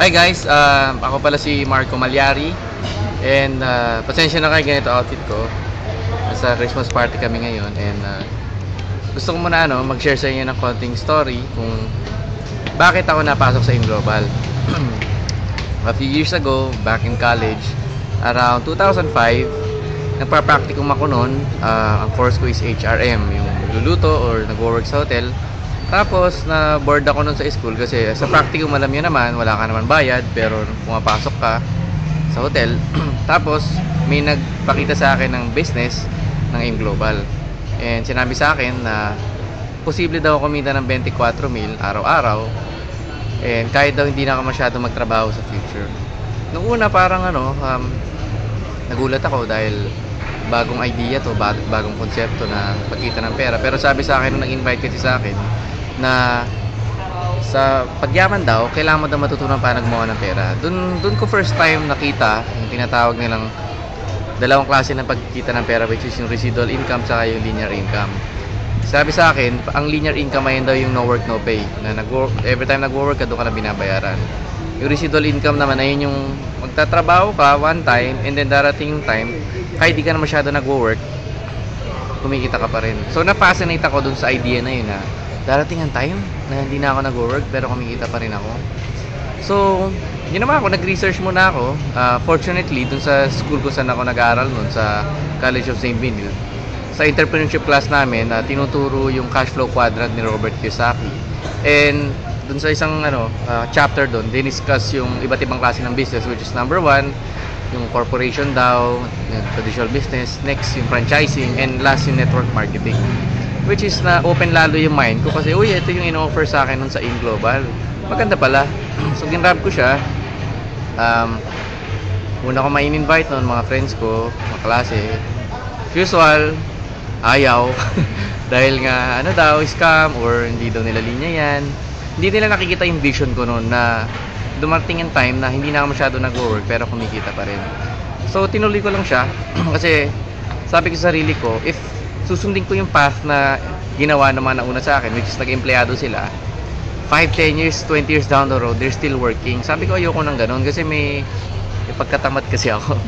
Hi guys, ako pala si Marco Malyari and pasensya na kayo ganito outfit ko. Nasa Christmas party kami ngayon and gusto ko muna mag-share sa inyo ng konting story kung bakit ako napasok sa Global. A few years ago, back in college, around 2005, nagpa-practicum ako noon. Ang course ko is HRM, yung luluto or nag-work sa hotel. Tapos na bored ako nun sa school kasi sa practicum alam nyo naman wala ka naman bayad, pero pumapasok ka sa hotel. Tapos may nagpakita sa akin ng business ng AIM Global and sinabi sa akin na posible daw kumita ng 24,000 araw-araw and kahit daw hindi na ako masyado magtrabaho sa future. Nung una parang nagulat ako dahil bagong idea to, bagong konsepto na pagkita ng pera. Pero sabi sa akin nung nag-invite kasi sa akin na sa pagyaman daw, kailangan mo daw matutunan paano gumawa ng pera. Dun ko first time nakita yung tinatawag nilang dalawang klase ng pagkikita ng pera, which is yung residual income saka yung linear income. Sabi sa akin, ang linear income ayun daw yung no work no pay, na every time nag-work ka doon ka na binabayaran. Yung residual income naman ayun yung magtatrabaho ka one time and then darating yung time kahit di ka na masyado nag-work, kumikita ka pa rin. So na-fascinate ako dun sa idea na yun na darating ang time na hindi na ako nag-work pero kumikita pa rin ako. So yun naman ako, nag-research muna ako. Fortunately dun sa school ko saan ako nag-aaral nun, sa College of St. Benilde, sa entrepreneurship class namin, tinuturo yung cash flow quadrant ni Robert Kiyosaki. And dun sa isang chapter dun, diniscuss yung iba't ibang klase ng business, which is number 1 yung corporation daw, yung traditional business, next yung franchising, and last yung network marketing, which is na open lalo yung mind ko kasi uy, ito yung in-offer sa akin nun sa AIM Global, maganda pala. So ginrab ko siya. Una ko ma-invite nun mga friends ko, mga klase, usual ayaw dahil nga daw scam or hindi daw nila linya yan. Hindi nila nakikita yung vision ko noon na dumating yung time na hindi na ako masyado nag-work pero kumikita pa rin. So tinuloy ko lang siya kasi sabi ko sa sarili ko, if susundin ko yung path na ginawa naman na una sa akin, which is nag-empleyado sila 5, 10 years, 20 years down the road, they're still working. Sabi ko ayoko nang ganun kasi may pagkatamad kasi ako.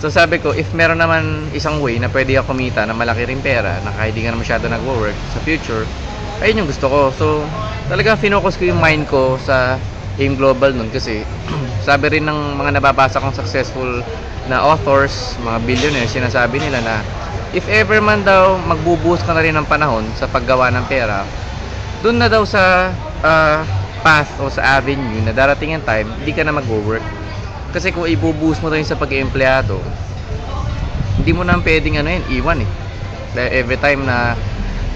So sabi ko, if meron naman isang way na pwede ako kumita na malaki rin pera na kahit di ka na masyado nag-work sa future, ayun yung gusto ko. So talagang finocus ko yung mind ko sa AIM Global nun kasi sabi rin ng mga nababasa kong successful na authors, mga billionaires, sinasabi nila na if ever man daw magbubuhos ka na rin ng panahon sa paggawa ng pera, dun na daw sa path o sa avenue na darating ang time, hindi ka na mag-work. Kasi kung ibubuhos mo rin sa pag-empleyado, hindi mo na pwedeng iwan every time na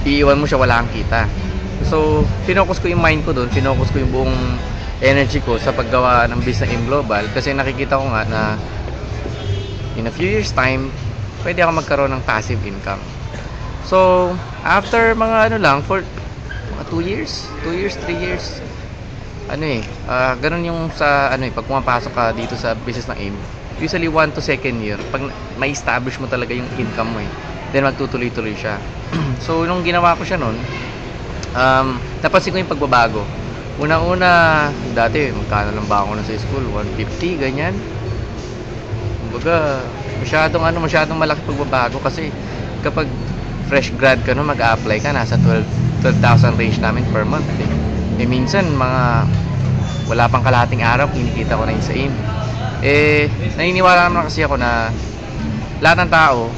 iiwan mo siya, wala kang kita. So finocus ko yung mind ko doon, finocus ko yung buong energy ko sa paggawa ng business AIM Global kasi nakikita ko nga na in a few years time pwede ako magkaroon ng passive income. So after mga for 2 years, 3 years, ganun yung sa pag pumapasok ka dito sa business ng AIM, usually 1 to 2nd year pag may establish mo talaga yung income mo then magtutuloy-tuloy siya. So nung ginawa ko siya noon, napansin ko yung pagbabago. Una-una, dati magkano lang ba ako na sa school, 150 ganyan. Kumbaga masyadong malaki pagbabago kasi kapag fresh grad ka mag-a-apply ka, nasa 12,000 range namin per month minsan mga wala pang kalahating araw kinikita ko na yun sa AIM. Naniniwala naman kasi ako na lahat ng tao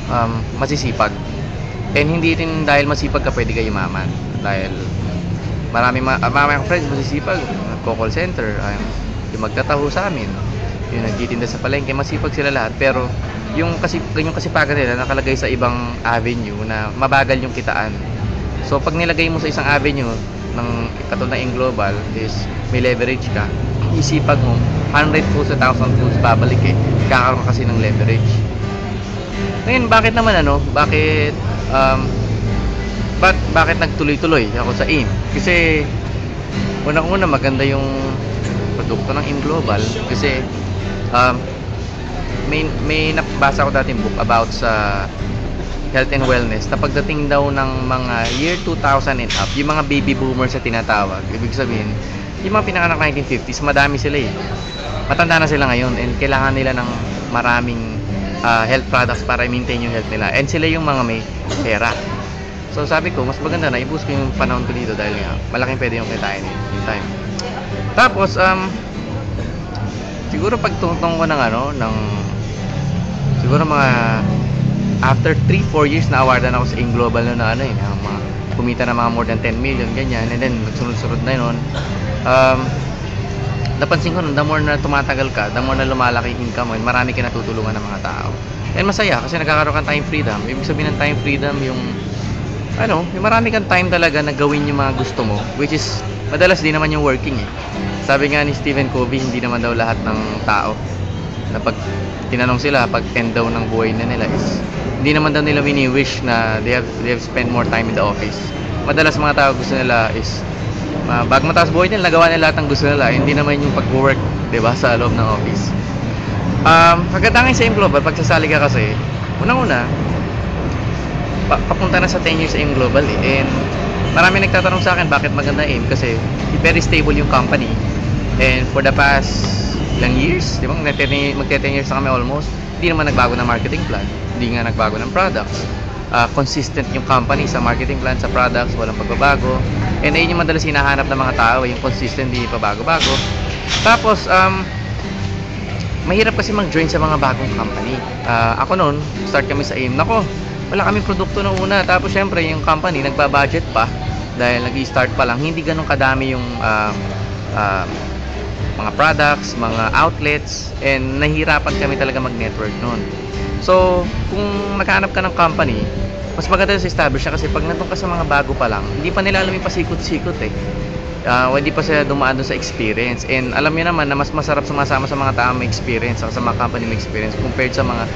masisipag, and hindi rin dahil masipag ka pwede ka yumaman. Dahil marami akong friends masisipag, nagko-call center, yung magtataho sa amin, yung nagtitinda sa palengke, masipag sila lahat, pero yung kasipagan nila nakalagay sa ibang avenue na mabagal yung kitaan. So pag nilagay mo sa isang avenue ng katulad ng AIM Global is may leverage ka, isipag mo 100 fools, 1,000 fools babalik kakaroon kasi ng leverage. Ngayon bakit naman bakit nagtuloy-tuloy ako sa AIM? Kasi unang-una maganda yung produkto ng AIM Global kasi may nabasa ko dating book about sa health and wellness na pagdating daw ng mga year 2000 and up, yung mga baby boomers na tinatawag, ibig sabihin yung mga pinanganak 1950s, madami sila matanda na sila ngayon and kailangan nila ng maraming health products para i-maintain yung health nila, and sila yung mga may pera. So sabi ko, mas maganda na i-boost ko yung panahon ko dito dahil nga malaking pwede yung kitain yung time. Tapos siguro pagtungtong ko ng siguro mga after 3-4 years na awardan ako sa AIM Global na mga kumita na mga more than 10 million ganyan, and then nagsunod-sunod na yun. Napansin ko the more na tumatagal ka, the more na lumalaki income mo, and marami ka natutulungan ng mga tao. And masaya kasi nagkakaroon kang time freedom. Ibig sabihin ng time freedom yung marami kang time talaga na gawin yung mga gusto mo, which is madalas di naman yung working eh. Sabi nga ni Stephen Covey, hindi naman daw lahat ng tao na pag tinanong sila pag end daw ng buhay na nila is hindi naman daw nila wini-wish na they have spent more time in the office. Madalas mga tao gusto nila is bago matapos buhay nila, nagawa nila lahat ng gusto nila, hindi naman yung pag-work, diba, sa loob ng office. Pagkatangin sa AIM Global, pagsasali ka kasi, unang-una, papunta na sa 10 years sa AIM Global eh. And marami nagtatanong sa akin bakit maganda AIM, kasi very stable yung company. And for the past ilang years, di ba, magte-10 years na kami almost, hindi naman nagbago ng marketing plan, hindi nga nagbago ng products. Consistent yung company sa marketing plan, sa products, walang pagbabago. And ayun yung madalas hinahanap ng mga tao, yung consistent, hindi pa bago-bago. Tapos mahirap kasi mag-join sa mga bagong company. Ako noon, start kami sa AIM. Nako, wala kaming produkto na una. Tapos syempre yung company nagba-budget pa dahil nag-i-start pa lang. Hindi ganun kadami yung mga products, mga outlets, and nahihirapan kami talaga mag-network noon. So, kung naghahanap ka ng company, mas maganda sa establish siya kasi pag nandun ka sa mga bago pa lang, hindi pa nila alam yung pasikot-sikot eh. Hindi pa sila dumaan doon sa experience. And alam niyo naman na mas masarap sumasama sa mga tao may experience, sa mga company may experience compared sa mga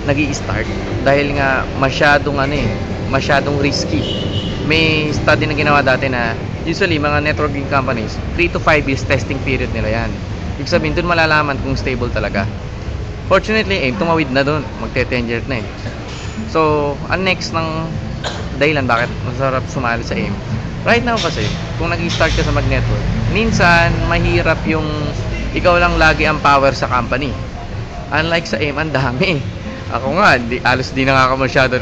nag-i-start. Dahil nga masyadong risky. May study na ginawa dati na usually mga networking companies, 3 to 5 years testing period nila yan. Ibig sabihin, doon malalaman kung stable talaga. Fortunately, AIM, tumawid na doon. Magte-10 years na eh. So, ang next ng dahilan bakit masarap sumali sa AIM. Right now kasi, kung nag-start ka sa mag-network, minsan, mahirap yung ikaw lang lagi ang power sa company. Unlike sa AIM, ang dami. Ako nga, alos di na ako masyado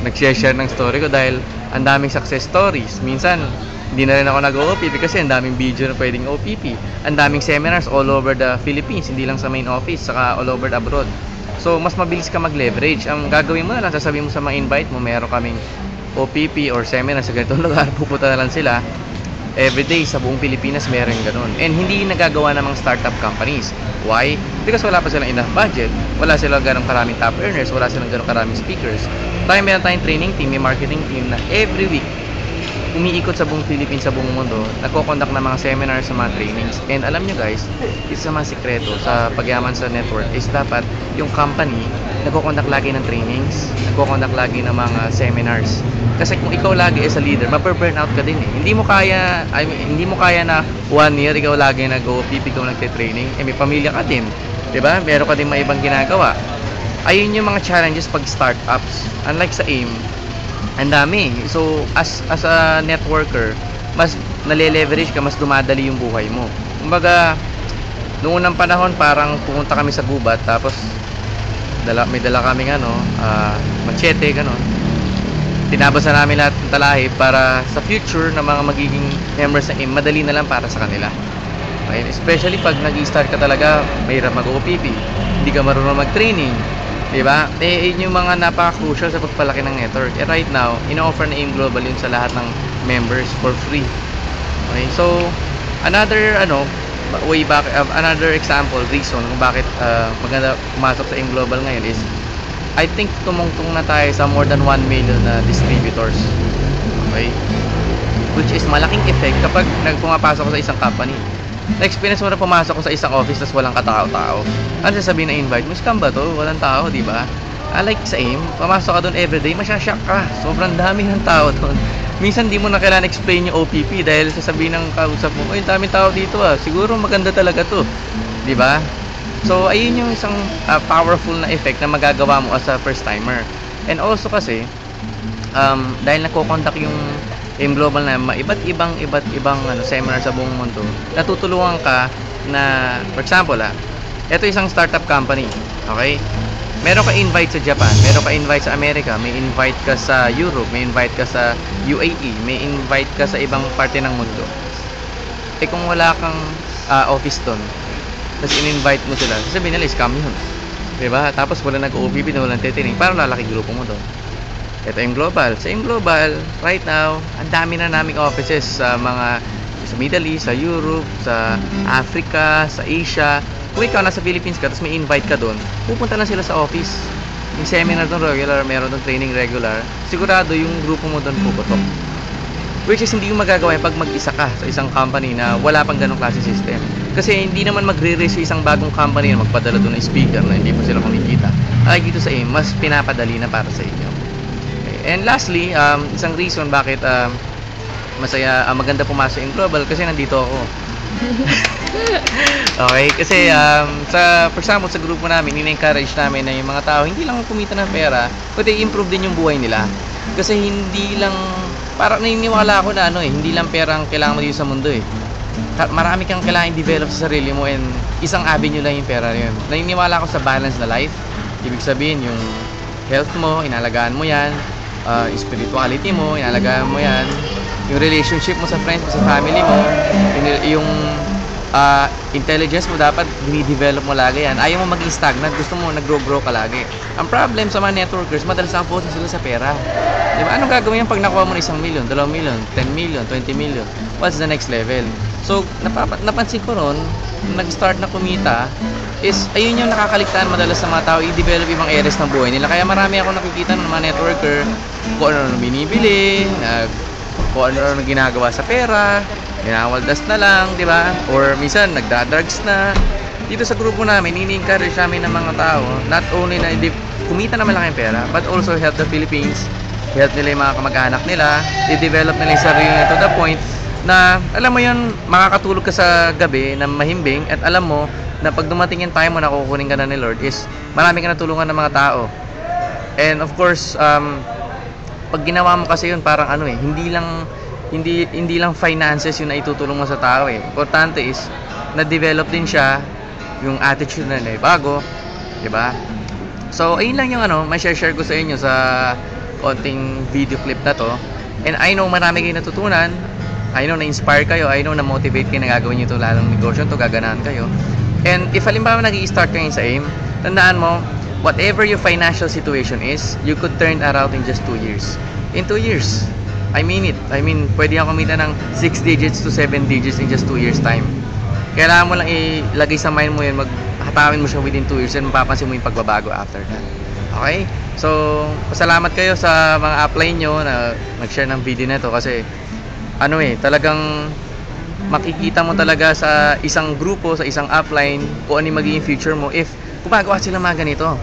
nag-share ng story ko dahil ang daming success stories. Minsan, hindi na rin ako nag-OPP kasi ang daming video na pwedeng OPP. Ang daming seminars all over the Philippines, hindi lang sa main office, saka all over the abroad. So, mas mabilis ka mag-leverage. Ang gagawin mo na lang, sasabihin mo sa mga invite mo, meron kaming OPP or seminar sa ganitong lugar, pupunta na lang sila. Everyday sa buong Pilipinas meron ganun. And hindi nagagawa ng mga startup companies. Why? Because wala pa silang enough budget, wala silang ganong karaming top earners, wala silang ganong karaming speakers. Meron tayong training team, may marketing team na every week umiikot sa buong Philippines, sa buong mundo, nagko-conduct ng mga seminars, sa mga trainings. And alam nyo guys, isa sa mga sikreto sa pagyaman sa network is dapat yung company nagko-conduct lagi ng trainings, nagko-conduct lagi ng mga seminars. Kasi kung ikaw lagi as a leader, mape-burnout ka din eh. Hindi mo kaya na 1 year ikaw lagi nag-OPP, ikaw nagte-training, may pamilya ka din. 'Di ba? Meron ka din mga ibang ginagawa. Ayun yung mga challenges pag startups. Unlike sa AIM, ang dami. So, as a networker, mas nale-leverage ka, mas dumadali yung buhay mo. Kumbaga, noong unang panahon, parang pumunta kami sa gubat, tapos may dala kaming machete, gano'n. Tinabas na namin lahat ng talahib para sa future na mga magiging members ng AIM, madali na lang para sa kanila. Okay? Especially pag nag-i-start ka talaga, mahirap mag-OPP, hindi ka marunong mag-training. Diba? Yun yung mga napaka-crucial sa pagpalaki ng network. Right now, ino-offer na AIM Global yun sa lahat ng members for free. Okay? So, another example, reason kung bakit maganda pumasok sa AIM Global ngayon is I think tumungtong na tayo sa more than 1 million na distributors. Okay? Which is malaking effect kapag pumapasok ko sa isang company. Na-experience mo na pumasok ko sa isang office tas walang katao-tao. Ano sasabihin na invite mo? Scam ba to? Walang tao, di ba? Like sa AIM, pumasok ka doon everyday, masyashock ka. Sobrang dami ng tao doon. Minsan di mo na kailangan explain yung OPP dahil sasabihin ng kausap mo, "Oy, daming tao dito ah. Siguro maganda talaga to." Di ba? So, ayun yung isang powerful na effect na magagawa mo as a first timer. And also kasi, dahil nako-conduct yung AIM Global na iba't ibang seminar sa buong mundo, natutulungan ka na, for example ito isang startup company, okay? Meron ka invite sa Japan, meron ka invite sa Amerika, may invite ka sa Europe, may invite ka sa UAE, may invite ka sa ibang parte ng mundo. Eh kung wala kang office doon, tapos in-invite mo sila, sasabihin nila, scam yun. Diba? Tapos wala nag-OPB na walang titiring, parang lalaki grupo mo doon. Ito yung global. Sa yung global, right now, ang dami na naming offices sa sa Middle East, sa Europe, sa Africa, sa Asia. Kung ikaw nasa Philippines ka, tapos may invite ka doon, pupunta na sila sa office. Yung seminar doon regular, meron doon training regular, sigurado yung grupo mo doon puputok. Which is hindi yung magagawa pag mag-isa ka sa isang company na wala pang ganong klase system. Kasi hindi naman magre-raise isang bagong company na magpadala doon ng speaker na hindi pa sila kumikita. Ay dito sa AIM, mas pinapadali na para sa inyo. Okay. And lastly, isang reason bakit maganda pumasok yung global kasi nandito ako. Okay, kasi for example sa grupo namin, ini-encourage namin na yung mga tao hindi lang kumita ng pera, kundi improve din yung buhay nila. Kasi hindi lang, parang naniniwala ako na hindi lang pera ang kailangan mo dito sa mundo eh. Marami kang kailangan i-develop sa sarili mo and isang avenue lang yung pera yun. Naniniwala ako sa balance na life. Ibig sabihin yung health mo, inalagaan mo yan, spirituality mo, inalagaan mo yan, yung relationship mo sa friends mo, sa family mo, yung intelligence mo dapat dinidevelop mo lagi yan. Ayaw mo maging stagnant, gusto mo nag-grow ka lagi. Ang problem sa mga networkers, madalas ang focus sila sa pera. Diba? Anong gagawin yan pag nakuha mo na 1 million, 2 million, 10 million, 20 million? What's the next level? So, napansin ko ron, nag-start na kumita, is ayun yung nakakaligtaan madalas sa mga tao, i-develop yung mga areas ng buhay nila. Kaya marami ako nakikita ng mga networker, kung ano binibili, kung ano ginagawa sa pera, ginawaldas na lang, di ba? Or minsan nagda-drugs na. Dito sa grupo namin, ini-encourage namin ng mga tao, not only na kumita na malaking pera, but also help the Philippines, help nila yung mga kamag-anak nila, i-develop nila yung sarili nila to the point na, alam mo yun, makakatulog ka sa gabi na mahimbing at alam mo na pag dumating yung time mo na kukunin ka na ni Lord is marami ka natulungan ng mga tao. And of course, pag ginawa mo kasi yun parang hindi lang finances yung naitutulong mo sa tao eh. Importante is na-develop din siya yung attitude na bago, 'di ba? So ayun lang yung may share ko sa inyo sa konting video clip na to. And I know marami kayong natutunan. I know na-inspire kayo, I know na-motivate kayo na gagawin niyo 'to lalong negosyo to, gaganahan kayo. And if halimbawa nag-i-start kayo sa AIM, tandaan mo, whatever your financial situation is, you could turn around in just 2 years. In 2 years, I mean it. I mean, pwede kang kumita ng 6 digits to 7 digits in just 2 years time. Kailangan mo lang ilagay sa mind mo yun, hatawin mo siya within 2 years and mapapansin mo yung pagbabago after that. Okay? So, pasalamat kayo sa mga upline nyo na nag-share ng video na ito kasi talagang makikita mo talaga sa isang grupo, sa isang upline kung ano yung magiging future mo if gumagawa sila mga ganito.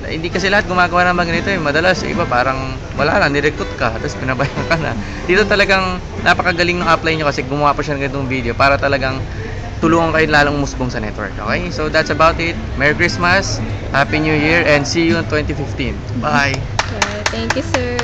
Hindi kasi lahat gumagawa ng mga ganito eh. Madalas iba parang wala lang, nirecruit ka tapos pinabayaan ka na. Dito talagang napakagaling ng upline nyo kasi gumawa pa siya ng ganitong video para talagang tulungan kayo lalong musbong sa network. Okay? So that's about it. Merry Christmas, Happy New Year, and see you in 2015. Bye! Thank you, sir.